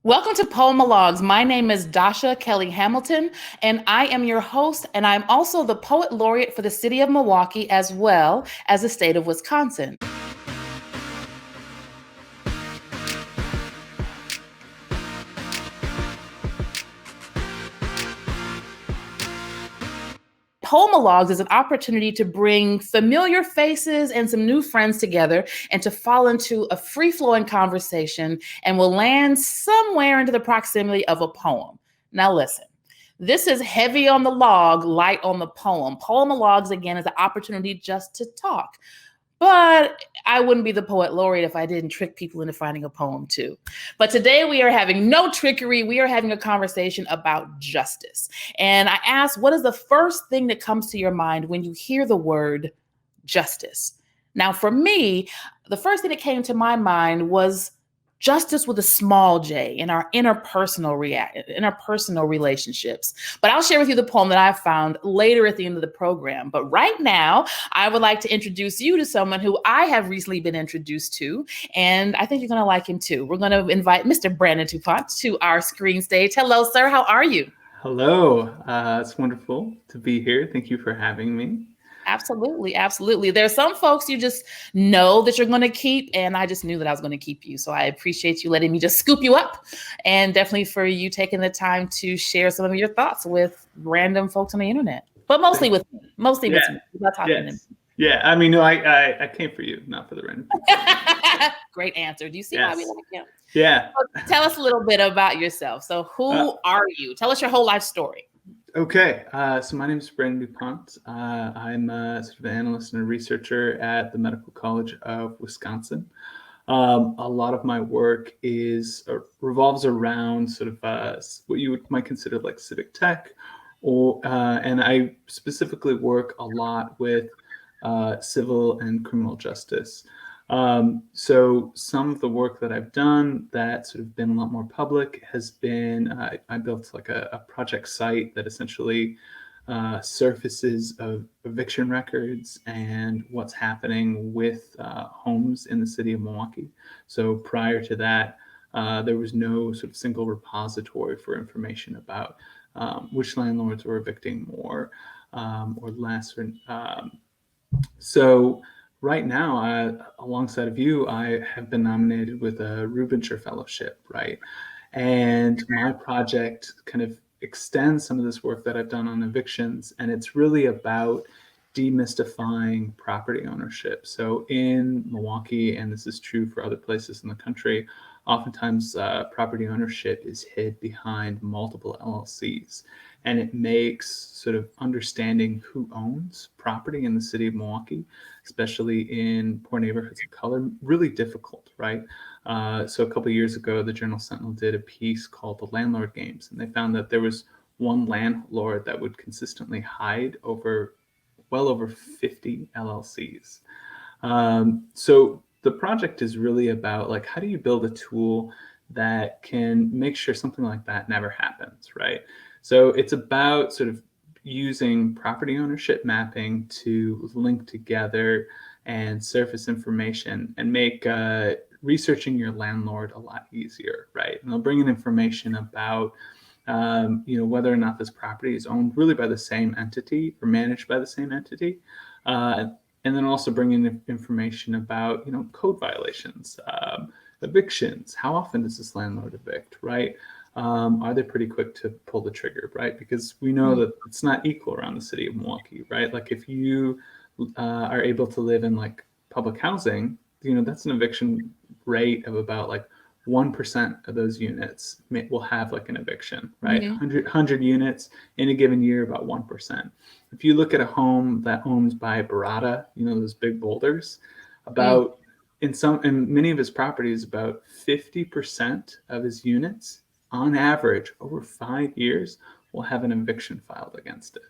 Welcome to Poemalogues. My name is Dasha Kelly Hamilton, and I am your host, and I'm also the Poet Laureate for the city of Milwaukee as well as the state of Wisconsin. Poemalogues is an opportunity to bring familiar faces and some new friends together and to fall into a free-flowing conversation, and will land somewhere into the proximity of a poem. Now listen, this is heavy on the log, light on the poem. Poemalogues, again, is an opportunity just to talk. But I wouldn't be the poet laureate if I didn't trick people into finding a poem too. But today we are having no trickery. We are having a conversation about justice. And I asked, what is the first thing that comes to your mind when you hear the word justice? Now, for me, the first thing that came to my mind was justice with a small j in our interpersonal relationships. But I'll share with you the poem that I found later at the end of the program. But right now, I would like to introduce you to someone who I have recently been introduced to, and I think you're going to like him too. We're going to invite Mr. Branden DuPont to our screen stage. Hello, sir. How are you? Hello. It's wonderful to be here. Thank you for having me. Absolutely, absolutely. There's some folks you just know that you're going to keep, and I just knew that I was going to keep you. So I appreciate you letting me just scoop you up, and definitely for you taking the time to share some of your thoughts with random folks on the internet, but mostly with me. Mostly with me. Without talking to me. Yeah, I mean, no, I came for you, not for the random people. Great answer. Do you see why we like him? Yeah. So tell us a little bit about yourself. So who are you? Tell us your whole life story. Okay, so my name is Branden DuPont. I'm sort of an analyst and a researcher at the Medical College of Wisconsin. A lot of my work revolves around sort of what you might consider like civic tech, and I specifically work a lot with civil and criminal justice. So some of the work that I've done that's sort of been a lot more public has been, I built like a project site that essentially surfaces of eviction records and what's happening with homes in the city of Milwaukee. So prior to that, there was no sort of single repository for information about which landlords were evicting more or less. So right now, alongside of you, I have been nominated with a Rubensher Fellowship, right? And my project kind of extends some of this work that I've done on evictions, and it's really about demystifying property ownership. So in Milwaukee, and this is true for other places in the country, oftentimes property ownership is hid behind multiple LLCs. And it makes sort of understanding who owns property in the city of Milwaukee, especially in poor neighborhoods of color, really difficult, right? So a couple of years ago, the Journal Sentinel did a piece called The Landlord Games, and they found that there was one landlord that would consistently hide well over 50 LLCs. So the project is really about like, how do you build a tool that can make sure something like that never happens, right? So it's about sort of using property ownership mapping to link together and surface information and make researching your landlord a lot easier, right? And they'll bring in information about whether or not this property is owned really by the same entity or managed by the same entity. And then also bring in information about, code violations, evictions. How often does this landlord evict, right? Are they pretty quick to pull the trigger, right? Because we know that it's not equal around the city of Milwaukee, right? Like if you are able to live in like public housing, that's an eviction rate of about like 1% of those units will have like an eviction, right? Mm-hmm. 100 units in a given year, about 1%. If you look at a home that owns by Barada, those big boulders, about in many of his properties, about 50% of his units on average over 5 years will have an eviction filed against it.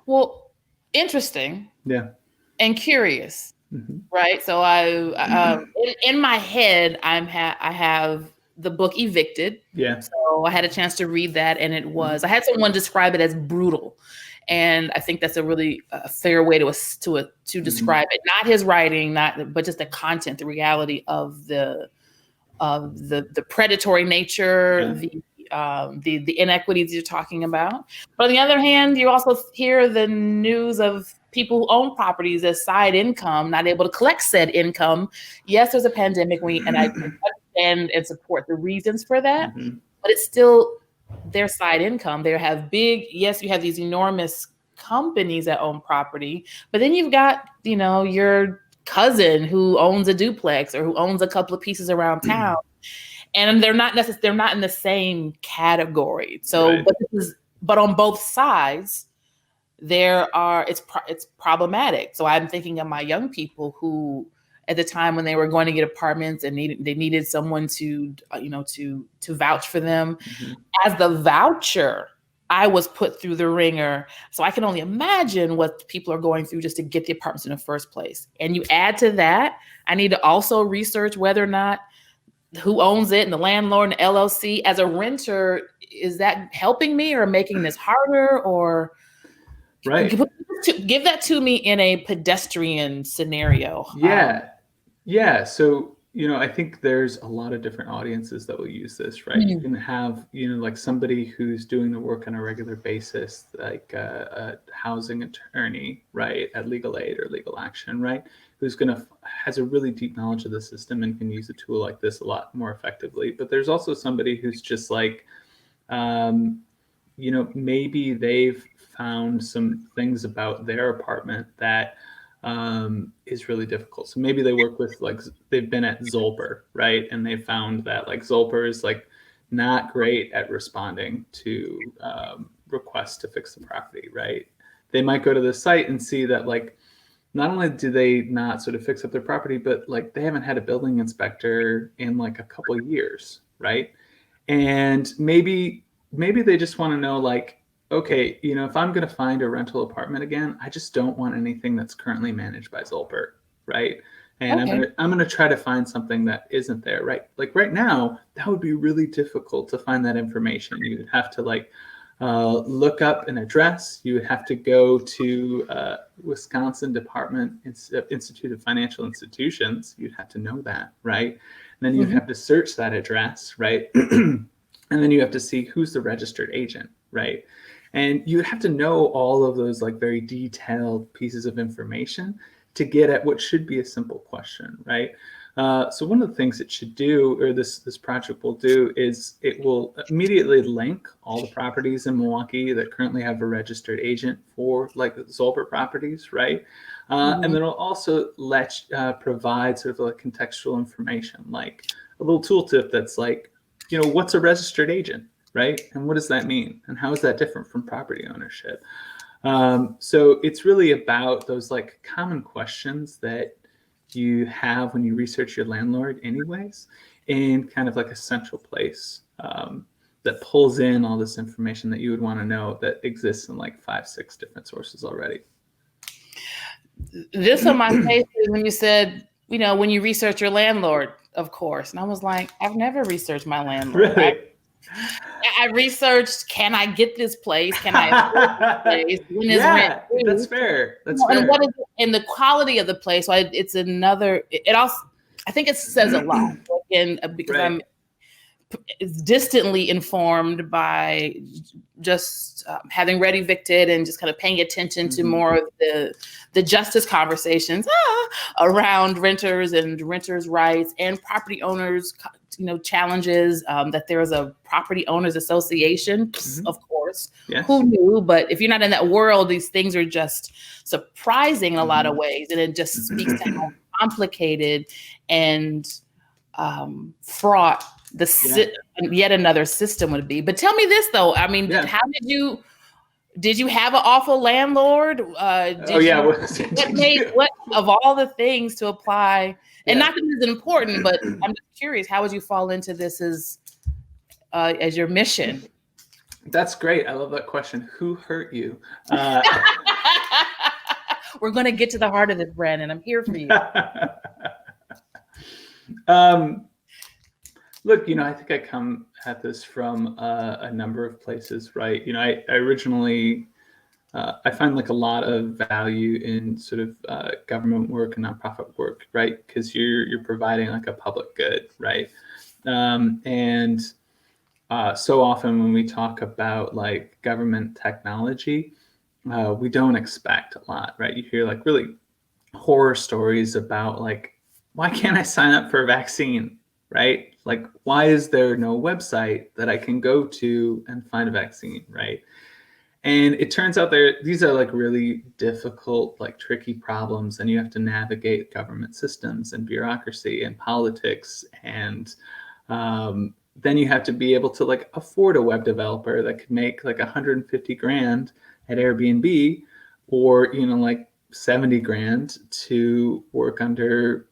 Well, interesting. Yeah. And curious. Mm-hmm. Right. So in my head, I have the book Evicted. Yeah. So I had a chance to read that, and I had someone describe it as brutal. And I think that's a really fair way to describe it. Not his writing, but just the content, the reality of the the predatory nature, the inequities you're talking about. But on the other hand, you also hear the news of people who own properties as side income, not able to collect said income. Yes, there's a pandemic, and I understand and support the reasons for that, but it's still their side income. They have yes, you have these enormous companies that own property, but then you've got, your cousin who owns a duplex or who owns a couple of pieces around town. And they're not in the same category. So, but on both sides, it's problematic. So I'm thinking of my young people who, at the time when they were going to get apartments and they needed someone to vouch for them. As the voucher, I was put through the ringer. So I can only imagine what people are going through just to get the apartments in the first place. And you add to that, I need to also research whether or not who owns it and the landlord and the LLC. As a renter, is that helping me or making this harder? Or give that to me in a pedestrian scenario. Yeah. So, I think there's a lot of different audiences that will use this, right? You can have, like somebody who's doing the work on a regular basis, like a housing attorney, right, at Legal Aid or Legal Action, right, who's has a really deep knowledge of the system and can use a tool like this a lot more effectively. But there's also somebody who's just like, maybe they've found some things about their apartment that is really difficult. So maybe they work with, like, they've been at Zolper, right? And they found that, like, Zolper is, like, not great at responding to requests to fix the property, right? They might go to the site and see that, like, not only do they not sort of fix up their property, but, like, they haven't had a building inspector in, like, a couple of years, right? And maybe they just want to know, like, okay, if I'm going to find a rental apartment again, I just don't want anything that's currently managed by Zolper, right? And I'm going to try to find something that isn't there, right? Like right now, that would be really difficult to find that information. You would have to look up an address. You would have to go to Wisconsin Institute of Financial Institutions. You'd have to know that, right? And then you'd have to search that address, right? And then you have to see who's the registered agent, right? And you have to know all of those, like, very detailed pieces of information to get at what should be a simple question, right? So one of the things it should do, or this project will do, is it will immediately link all the properties in Milwaukee that currently have a registered agent for, like, Zolper properties, right? And then it'll also provide sort of like contextual information, like a little tooltip that's like, what's a registered agent? Right? And what does that mean? And how is that different from property ownership? So it's really about those, like, common questions that you have when you research your landlord anyways, in kind of like a central place that pulls in all this information that you would want to know that exists in like 5-6 different sources already. This on my face is when you said, when you research your landlord, of course. And I was like, I've never researched my landlord. Really? I researched, can I get this place? Can I afford this place? When is rent due? That's fair. That's fair. And what is it, and the quality of the place? So it's another. It also, I think it says a lot. Because I'm distantly informed by just having read Evicted and just kind of paying attention to more of the justice conversations around renters and renters' rights and property owners, challenges, that there's a property owners association, of course. Yes. Who knew? But if you're not in that world, these things are just surprising in a lot of ways. And it just speaks to how complicated and fraught yet another system would be. But tell me this though. I mean, how did you have an awful landlord? What of all the things to apply? And not that this is important, but I'm just curious, how would you fall into this as your mission? That's great. I love that question. Who hurt you? We're going to get to the heart of it, Branden. I'm here for you. Look, I think I come at this from a number of places, right? I originally, I find like a lot of value in sort of government work and nonprofit work, right? Because you're providing like a public good, right? And so often when we talk about like government technology, we don't expect a lot, right? You hear like really horror stories about like, why can't I sign up for a vaccine, right? Like, why is there no website that I can go to and find a vaccine, right? And it turns out these are like really difficult, like tricky problems, and you have to navigate government systems and bureaucracy and politics, and then you have to be able to like afford a web developer that could make like 150 grand at Airbnb, or like 70 grand to work under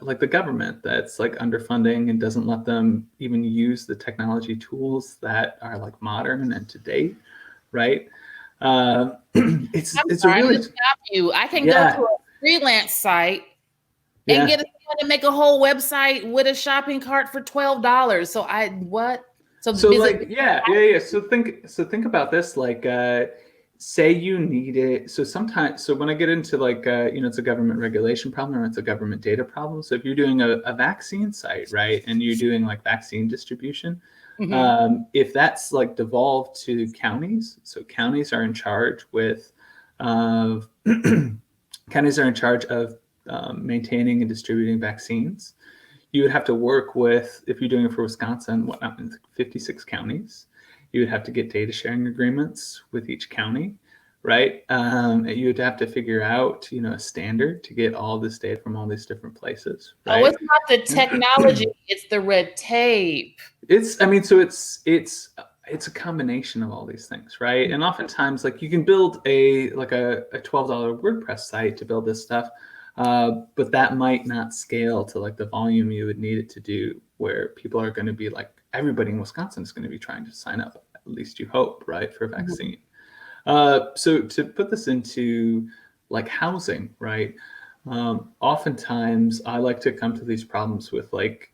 like the government that's like underfunding and doesn't let them even use the technology tools that are like modern and to date, right? It's a Sorry, I'm really gonna stop you. I can go to yeah a freelance site and yeah. get someone to make a whole website with a shopping cart for $12. So what? So So is it? like yeah. So think about this, like say you need it. So sometimes, so when I get into like it's a government regulation problem or it's a government data problem. So if you're doing a vaccine site, right, and you're doing like vaccine distribution, Mhm. if that's like devolved to counties, so counties are in charge of counties are in charge of maintaining and distributing vaccines. You would have to work with, if you're doing it for Wisconsin, 56 counties. You would have to get data sharing agreements with each county, right? You would have to figure out, a standard to get all this data from all these different places, Oh, right? it's not the technology; it's the red tape. I mean, so it's a combination of all these things, right? And oftentimes, like you can build a $12 WordPress site to build this stuff, but that might not scale to like the volume you would need it to do, where people are going to be like, everybody in Wisconsin is going to be trying to sign up, at least you hope, right, for a Mhm. vaccine. So to put this into like housing, right? Oftentimes I like to come to these problems with like,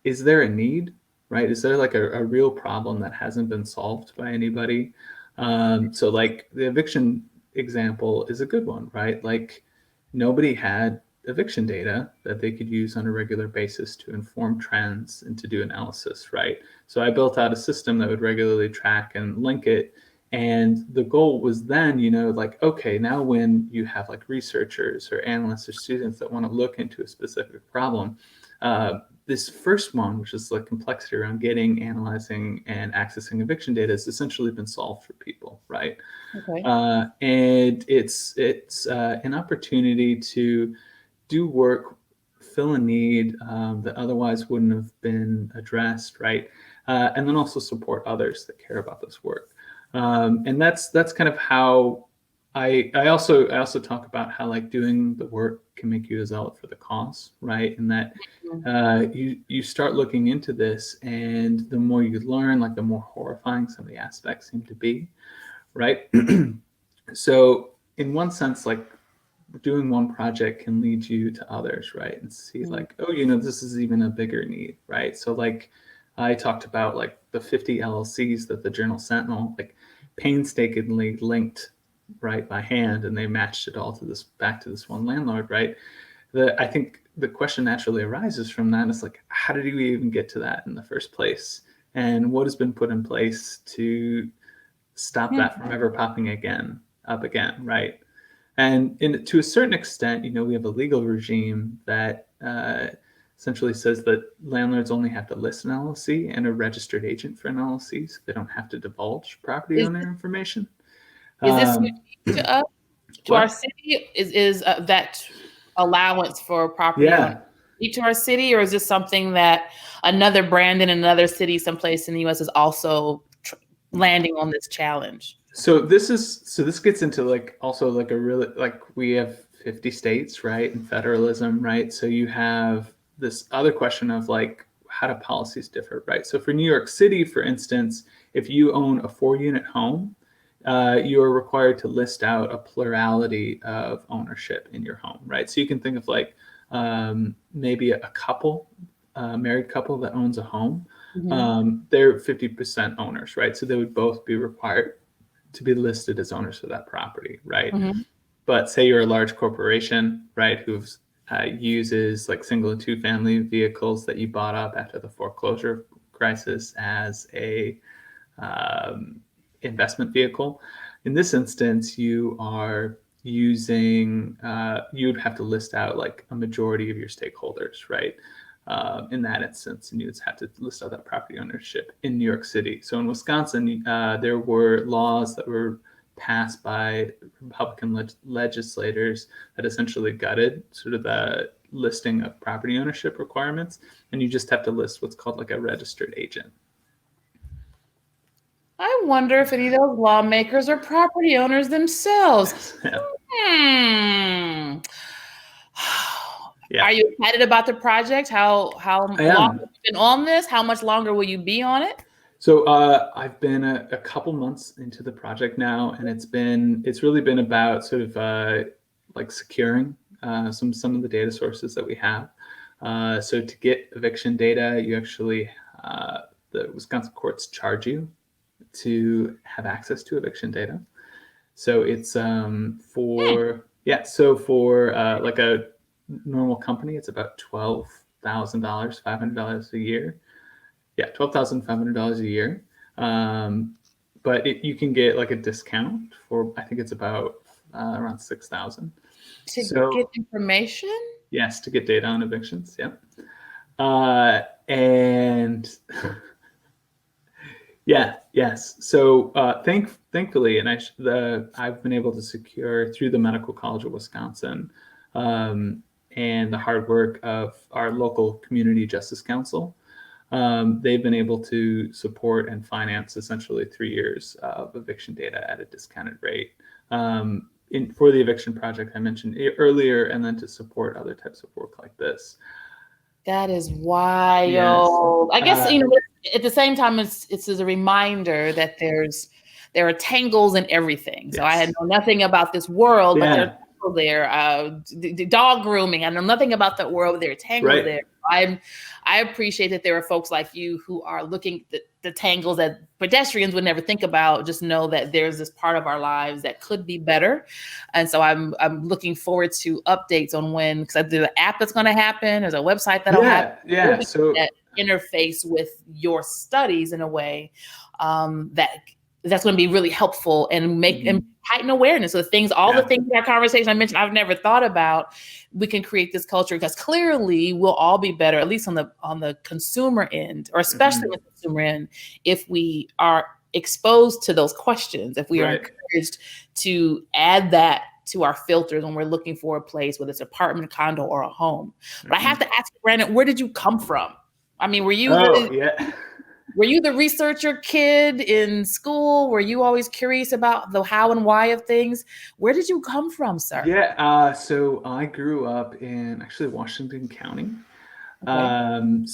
is there a need, right? Is there like a real problem that hasn't been solved by anybody? So like the eviction example is a good one, right? Like nobody had eviction data that they could use on a regular basis to inform trends and to do analysis, right? So I built out a system that would regularly track and link it. And the goal was then, like, okay, now when you have like researchers or analysts or students that want to look into a specific problem, this first one, which is the complexity around getting, analyzing, and accessing eviction data, has essentially been solved for people, right? Okay. And it's an opportunity to do work, fill a need that otherwise wouldn't have been addressed, right? And then also support others that care about this work. And that's kind of how I also talk about how like doing the work can make you a zealot for the cause, right? And that Mhm. you start looking into this, and the more you learn, like the more horrifying some of the aspects seem to be, right? So in one sense, like doing one project can lead you to others, right? And see Mhm. like, oh, this is even a bigger need, right? So like I talked about like the 50 LLCs that the Journal Sentinel like painstakingly linked, right, by hand, and they matched it all to this back to this one landlord, right? I think the question naturally arises from that is like, how did we even get to that in the first place? And what has been put in place to stop Yeah. that from ever popping up again, right? And to a certain extent, we have a legal regime that essentially says that landlords only have to list an LLC and a registered agent for an LLC, so they don't have to divulge property Is owner information. is this Um, unique to us, to our what? city? Is that allowance for property owners Yeah. unique to our city, or is this something that another Branden in another city, someplace in the U.S., is also landing on this challenge? So this gets into like also like a really like we have 50 states, right, and federalism, right? So you have this other question of like, how do policies differ, right? So for New York City, for instance, if you own a 4-unit home, you are required to list out a plurality of ownership in your home, right? So you can think of like maybe a couple, married couple that owns a home. Mhm. They're 50% owners, right? So they would both be required to be listed as owners of that property, right? Mhm. But say you're a large corporation, right, who's uses like single and two family vehicles that you bought up after the foreclosure crisis as a investment vehicle. In this instance, you are using, you'd have to list out like a majority of your stakeholders, right? In that instance, and you would have to list out that property ownership in New York City. So in Wisconsin, there were laws that were passed by Republican legislators that essentially gutted sort of the listing of property ownership requirements, and you just have to list what's called like a registered agent. I wonder if any of those lawmakers are property owners themselves. Yeah. Hmm. Yeah. Are you excited about the project? How long have you been on this? How much longer will you be on it? So I've been a couple months into the project now, and it's really been about sort of like securing some of the data sources that we have. So to get eviction data, you actually the Wisconsin courts charge you to have access to eviction data. So it's for like a normal company, it's about $12,000, $500 a year. Yeah, $12,500 a year. But you can get like a discount for, I think it's about around 6,000. To get information? Yes, to get data on evictions. Yeah. And yes. So thankfully, and I've been able to secure through the Medical College of Wisconsin and the hard work of our local community justice council. They've been able to support and finance essentially 3 years of eviction data at a discounted rate for the eviction project I mentioned earlier, and then to support other types of work like this. That is wild. Yes. I guess, at the same time, it's a reminder that there are tangles in everything. So yes. I had known nothing about this world, but there's tangles there. Dog grooming, I know nothing about that world, but there are tangles there. I appreciate that there are folks like you who are looking at the tangles that pedestrians would never think about. Just know that there's this part of our lives that could be better. And so I'm looking forward to updates on when, because there's an app that's going to happen. There's a website that'll happen. Yeah. So that interface with your studies in a way that's going to be really helpful and make and heighten awareness of the things in our conversation I mentioned I've never thought about. We can create this culture because clearly we'll all be better, at least on the consumer end, or especially on the consumer end, if we are exposed to those questions, if we are encouraged to add that to our filters when we're looking for a place, whether it's an apartment, condo, or a home. But I have to ask you, Branden, where did you come from? I mean, were you were you the researcher kid in school? Were you always curious about the how and why of things? Where did you come from, sir? Yeah, so I grew up in actually Washington County. Okay.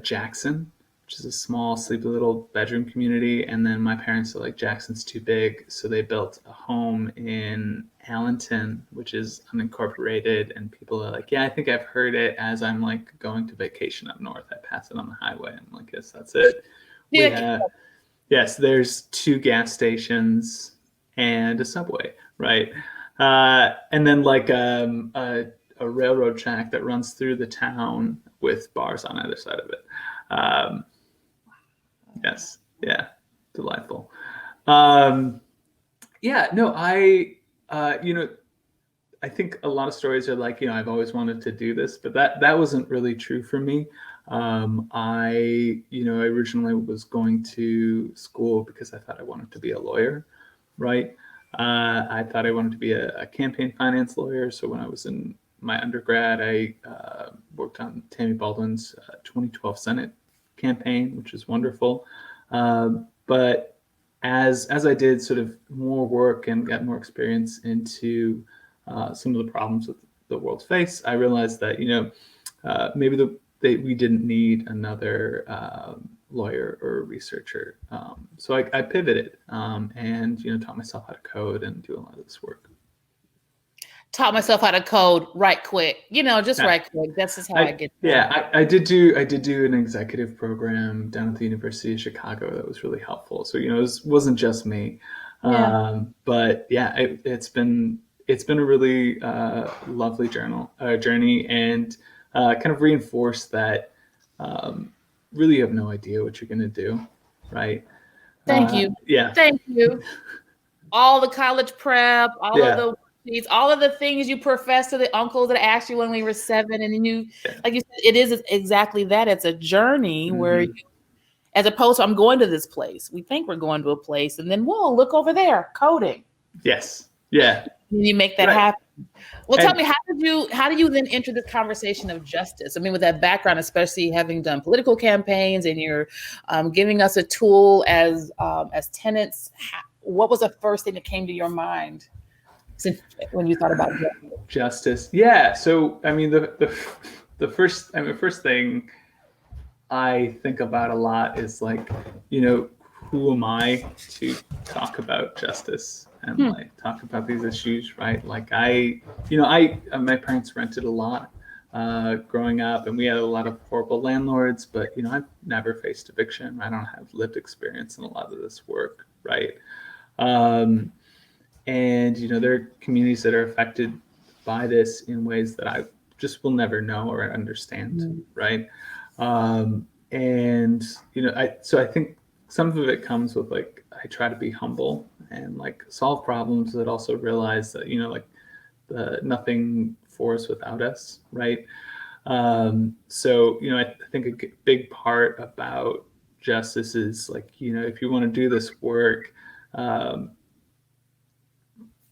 Jackson, which is a small, sleepy little bedroom community. And then my parents are like, Jackson's too big. So they built a home in Allenton, which is unincorporated. And people are like, yeah, I think I've heard it as I'm like going to vacation up north. I pass it on the highway. I'm like, yes, that's it. Yes, there's 2 gas stations and a subway, right? And then like a railroad track that runs through the town with bars on either side of it. Yes. Yeah. Delightful. I think a lot of stories are like, I've always wanted to do this, but that wasn't really true for me. I originally was going to school because I thought I wanted to be a lawyer, right? I thought I wanted to be a campaign finance lawyer. So when I was in my undergrad, I worked on Tammy Baldwin's 2012 Senate campaign, which is wonderful. But as I did sort of more work and got more experience into some of the problems that the world face, I realized that maybe we didn't need another lawyer or researcher. So I pivoted and taught myself how to code and do a lot of this work. Taught myself how to code right quick, right quick. That's just how I get there. Yeah, I did do an executive program down at the University of Chicago that was really helpful. So it wasn't just me, but yeah, it's been it's been a really lovely journey, and kind of reinforced that really you have no idea what you're going to do, right? Thank you. Yeah. Thank you. All the college prep, all of the worksheets, all of the things you professed to the uncles that asked you when we were 7, and you, like you said, it is exactly that. It's a journey where you, as opposed to I'm going to this place. We think we're going to a place, and then whoa, look over there, coding. Yes. Yeah. And you make that happen. Well, tell me, how do you then enter this conversation of justice? I mean, with that background, especially having done political campaigns, and you're giving us a tool as tenants. What was the first thing that came to your mind when you thought about justice? Yeah. So, I mean, the first thing I think about a lot is like, who am I to talk about justice and like talk about these issues, right? Like my parents rented a lot growing up, and we had a lot of horrible landlords, but I've never faced eviction. I don't have lived experience in a lot of this work, right? And there are communities that are affected by this in ways that I just will never know or understand, right? And I think some of it comes with like I try to be humble and like solve problems, that also realize that nothing for us without us, right? So I think a big part about justice is like if you want to do this work,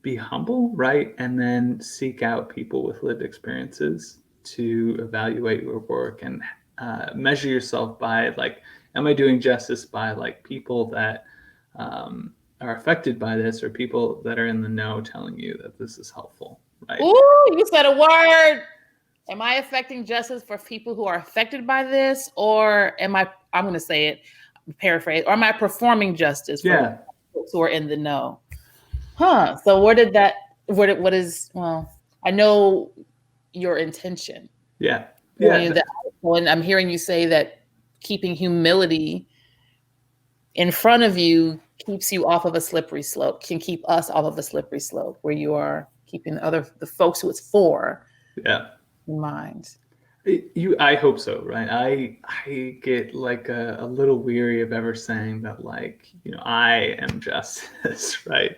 be humble, right? And then seek out people with lived experiences to evaluate your work, and measure yourself by like, am I doing justice by like people that are affected by this, or people that are in the know telling you that this is helpful, right? Ooh, you said a word. Am I affecting justice for people who are affected by this, or I'm going to say it, paraphrase, or am I performing justice for folks who are in the know? So what is, I know your intention. Yeah. And I'm hearing you say that keeping humility in front of you keeps you off of a slippery slope, can keep us off of a slippery slope, where you are keeping the folks who it's for in mind. I hope so, right? I get like a little weary of ever saying that, like, I am justice, right?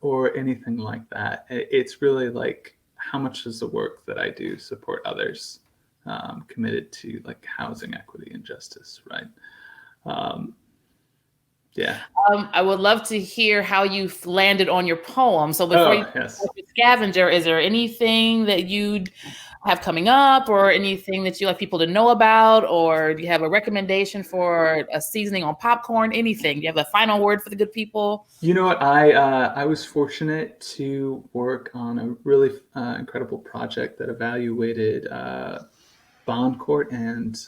Or anything like that. It's really like, how much does the work that I do support others committed to like housing equity and justice, right? I would love to hear how you've landed on your poem. So before you Scavenger, is there anything that you'd have coming up, or anything that you like people to know about, or do you have a recommendation for a seasoning on popcorn? Anything? Do you have a final word for the good people? You know what? I was fortunate to work on a really incredible project that evaluated bond court and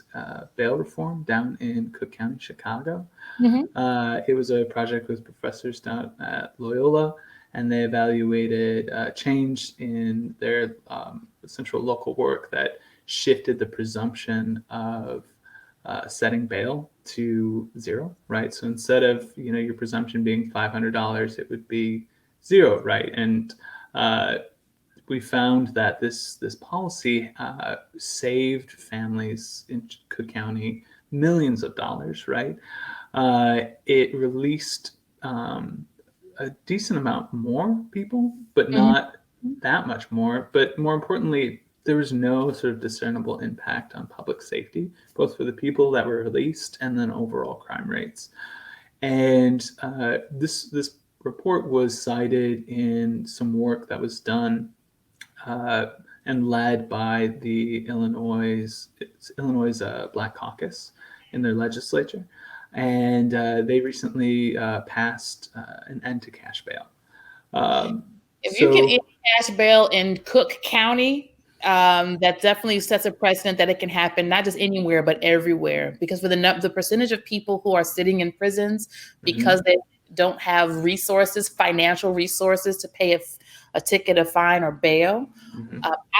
bail reform down in Cook County, Chicago. It was a project with professors down at Loyola, and they evaluated change in their central local work that shifted the presumption of setting bail to zero, right? So instead of your presumption being $500, it would be zero, right? And we found that this policy saved families in Cook County millions of dollars, right? It released a decent amount more people, but not that much more. But more importantly, there was no sort of discernible impact on public safety, both for the people that were released and then overall crime rates. And this report was cited in some work that was done and led by the Illinois Black Caucus in their legislature. And they recently passed an end to cash bail. If you can end cash bail in Cook County, that definitely sets a precedent that it can happen not just anywhere, but everywhere. Because for the percentage of people who are sitting in prisons because they don't have resources, financial resources to pay a ticket, a fine, or bail,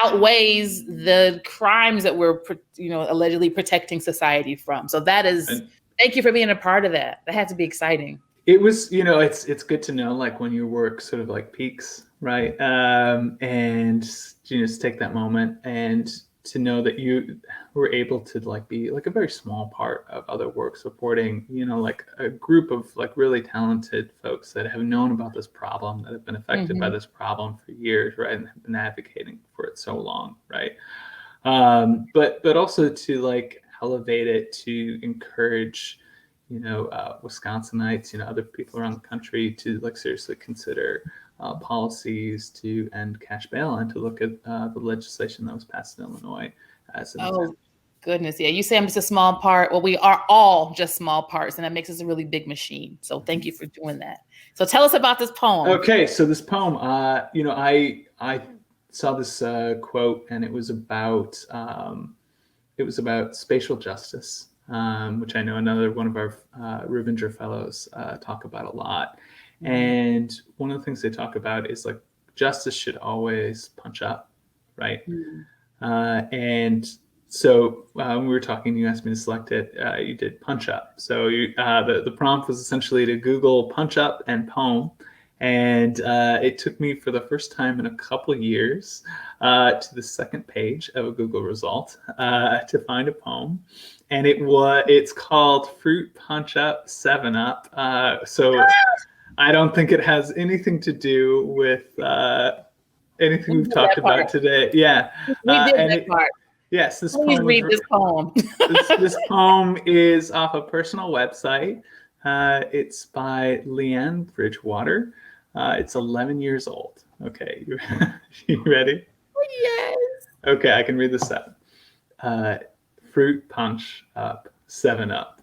outweighs the crimes that we're allegedly protecting society from. So that is, thank you for being a part of that. That had to be exciting. It was, it's good to know, like, when your work sort of like peaks, right? And just take that moment and to know that you were able to like be like a very small part of other work supporting, like a group of like really talented folks that have known about this problem, that have been affected by this problem for years, right? And have been advocating for it so long, right? But also to like elevate it, to encourage, Wisconsinites, other people around the country to like seriously consider policies to end cash bail and to look at the legislation that was passed in Illinois as an example. Goodness. Yeah. You say I'm just a small part. Well, we are all just small parts, and that makes us a really big machine. So thank you for doing that. So tell us about this poem. Okay. So this poem, I saw this quote, and it was about spatial justice, which I know another one of our Rubinger fellows talk about a lot. And one of the things they talk about is like justice should always punch up, right? And so when we were talking, you asked me to select it. You did punch up. So the prompt was essentially to Google punch up and poem. And it took me for the first time in a couple years to the second page of a Google result to find a poem. And it's called Fruit Punch Up 7 Up. So I don't think it has anything to do with anything we've talked about today. Yeah. We did that part. Yes, this Please poem. Read this poem. This poem is off a personal website. It's by Leanne Bridgewater. It's 11 years old. Okay, you ready? Yes. Okay, I can read this out. Fruit punch up, 7 up.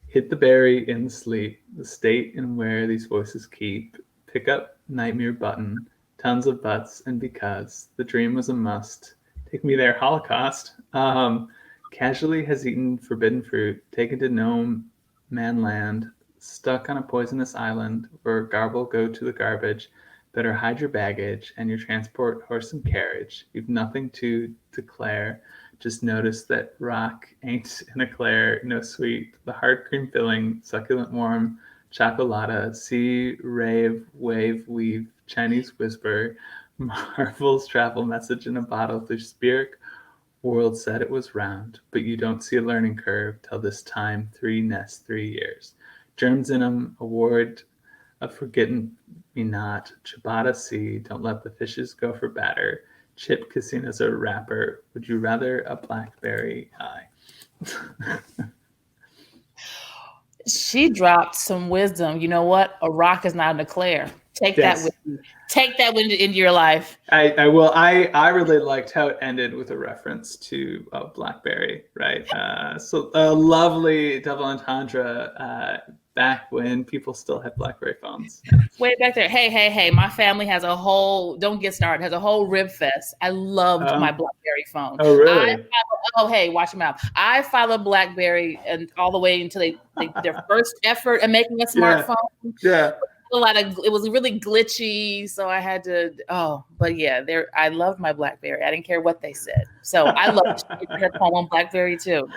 Hit the berry in sleep, the state and where these voices keep. Pick up nightmare button, tons of buts, and because the dream was a must. Take me there, Holocaust. Casually has eaten forbidden fruit, taken to no man land, stuck on a poisonous island, where garble go to the garbage. Better hide your baggage and your transport horse and carriage. You've nothing to declare. Just notice that rock ain't an eclair, no sweet. The hard cream filling, succulent warm, chocolata, sea, rave, wave, weave, Chinese whisper, Marvel's travel message in a bottle through spirit. World said it was round, but you don't see a learning curve till this time 3 nests 3 years. Germs in 'em, award of forgetting me not. Ciabatta sea, don't let the fishes go for batter. Chip casinos a wrapper. Would you rather a blackberry high? She dropped some wisdom. You know what? A rock is not an eclair. Take that with you. Take that into your life. I will. I really liked how it ended with a reference to BlackBerry, right? So a lovely double entendre back when people still had BlackBerry phones. Way back there. Hey. My family has a whole, don't get started, has a whole rib fest. I loved my BlackBerry phone. Oh, really? Hey, watch your mouth. I followed BlackBerry and all the way until their first effort at making a smartphone. Yeah. It was really glitchy, so I had to. But yeah, I loved my BlackBerry. I didn't care what they said. So I loved her poem on BlackBerry too.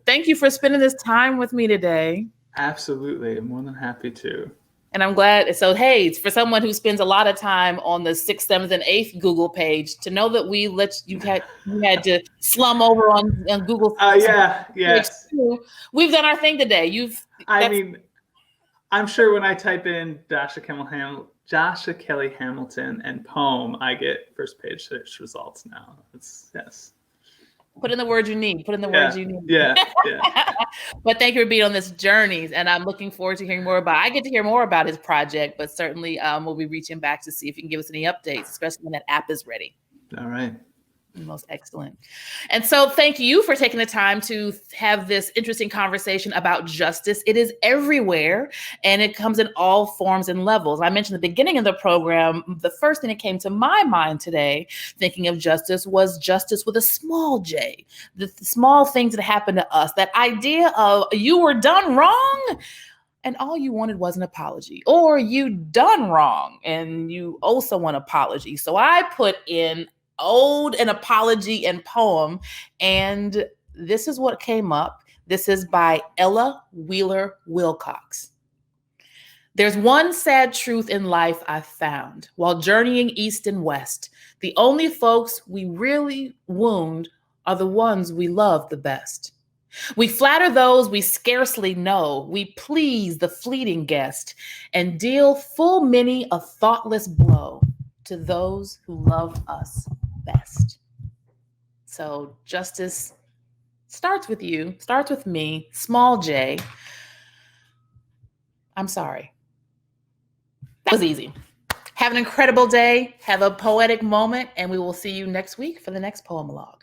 Thank you for spending this time with me today. Absolutely, I'm more than happy to. And I'm glad. So hey, for someone who spends a lot of time on the 6th, 7th, and 8th Google page, to know that you had to slum over on Google. Yes. We've done our thing today. I'm sure when I type in Dasha Kelly Hamilton and poem, I get first page search results now. Yes. Put in the words you need. Words you need. Yeah. But thank you for being on this journey, and I'm looking forward to hearing more about. I get to hear more about his project, but certainly we'll be reaching back to see if you can give us any updates, especially when that app is ready. All right. Most excellent. And so thank you for taking the time to have this interesting conversation about justice. It is everywhere, and it comes in all forms and levels. I mentioned at the beginning of the program, the first thing that came to my mind today, thinking of justice, was justice with a small j. The small things that happen to us, that idea of you were done wrong, and all you wanted was an apology, or you done wrong and you owe someone an apology. So I put in ode, an apology, and poem. And this is what came up. This is by Ella Wheeler Wilcox. There's one sad truth in life I've found while journeying east and west. The only folks we really wound are the ones we love the best. We flatter those we scarcely know. We please the fleeting guest and deal full many a thoughtless blow to those who love us best. So justice starts with you, starts with me, small j. I'm sorry. That was easy. Have an incredible day. Have a poetic moment, and we will see you next week for the next Poemalogue.